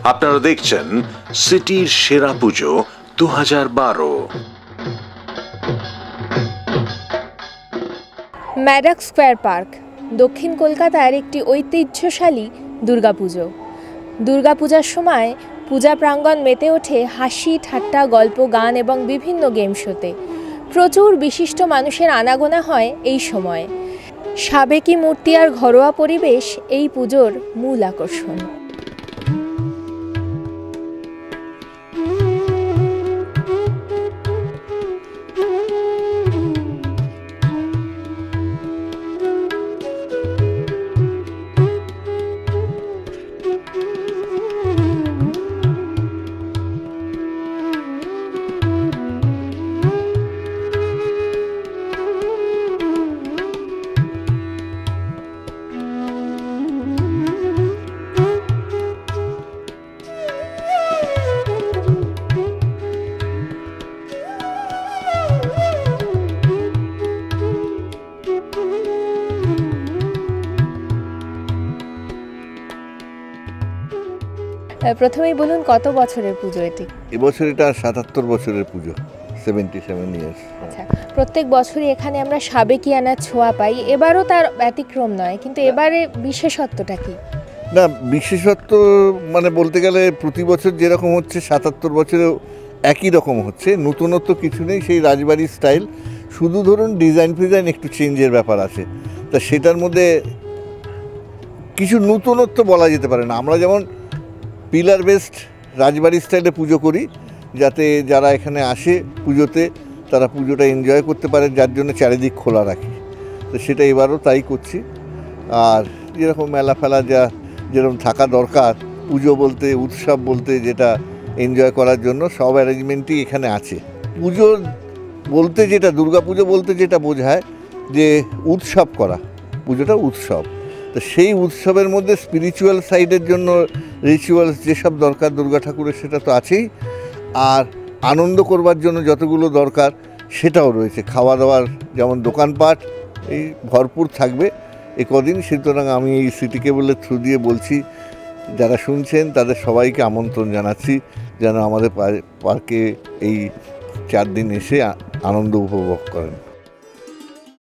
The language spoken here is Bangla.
আপনারা দেখছেন সিটির সেরা পুজো 2012। ম্যাডক স্কোয়ার পার্ক দক্ষিণ কলকাতার একটি ঐতিহ্যশালী দুর্গাপুজো। দুর্গাপূজার সময় পূজা প্রাঙ্গণ মেতে ওঠে হাসি ঠাট্টা, গল্প, গান এবং বিভিন্ন গেম শোতে। প্রচুর বিশিষ্ট মানুষের আনাগোনা হয় এই সময়। সাবেকি মূর্তি আর ঘরোয়া পরিবেশ এই পুজোর মূল আকর্ষণ। প্রথমেই বলুন, কত বছরের পুজো এটি? এবছর এটা 77 বছরের পুজো, 77 ইয়ার্স। আচ্ছা, প্রত্যেক বছরই এখানে আমরা সাবেকিয়ানার ছোঁয়া পাই, এবারও তার ব্যতিক্রম নয়, কিন্তু এবারে বিশেষত্বটা কি? না, বিশেষত্ব মানে বলতে গেলে প্রতি বছর যেরকম হচ্ছে 77 বছরেও একই রকম হচ্ছে, নতুনত্ব কিছু নেই, সেই রাজবাড়ির স্টাইল। শুধু ধরুন ডিজাইন ফিজাইন একটু চেঞ্জের ব্যাপার আছে, তা সেটার মধ্যে কিছু নতুনত্ব বলা যেতে পারে না। আমরা যেমন পিলার বেসড রাজবাড়ি স্টাইলে পুজো করি, যাতে যারা এখানে আসে পুজোতে তারা পুজোটা এনজয় করতে পারে, যার জন্য চারিদিক খোলা রাখি। তো সেটা এবারও তাই করছি। আর যেরকম মেলা ফেলা যেরকম থাকা দরকার পুজো বলতে, উৎসব বলতে, যেটা এনজয় করার জন্য সব অ্যারেঞ্জমেন্টই এখানে আছে। পুজো বলতে যেটা, দুর্গা পুজো বলতে যেটা বোঝায় যে উৎসব করা, পুজোটা উৎসব। তো সেই উৎসবের মধ্যে স্পিরিচুয়াল সাইডের জন্য রিচুয়ালস যেসব দরকার দুর্গা ঠাকুরের, সেটা তো আছেই। আর আনন্দ করবার জন্য যতগুলো দরকার সেটাও রয়েছে। খাওয়া দাওয়ার যেমন দোকানপাট এই ভরপুর থাকবে এ কদিন। সুতরাং আমি এই সিটি কেবলের থ্রু দিয়ে বলছি, যারা শুনছেন তাদের সবাইকে আমন্ত্রণ জানাচ্ছি যেন আমাদের পার্কে এই 4 দিন এসে আনন্দ উপভোগ করেন।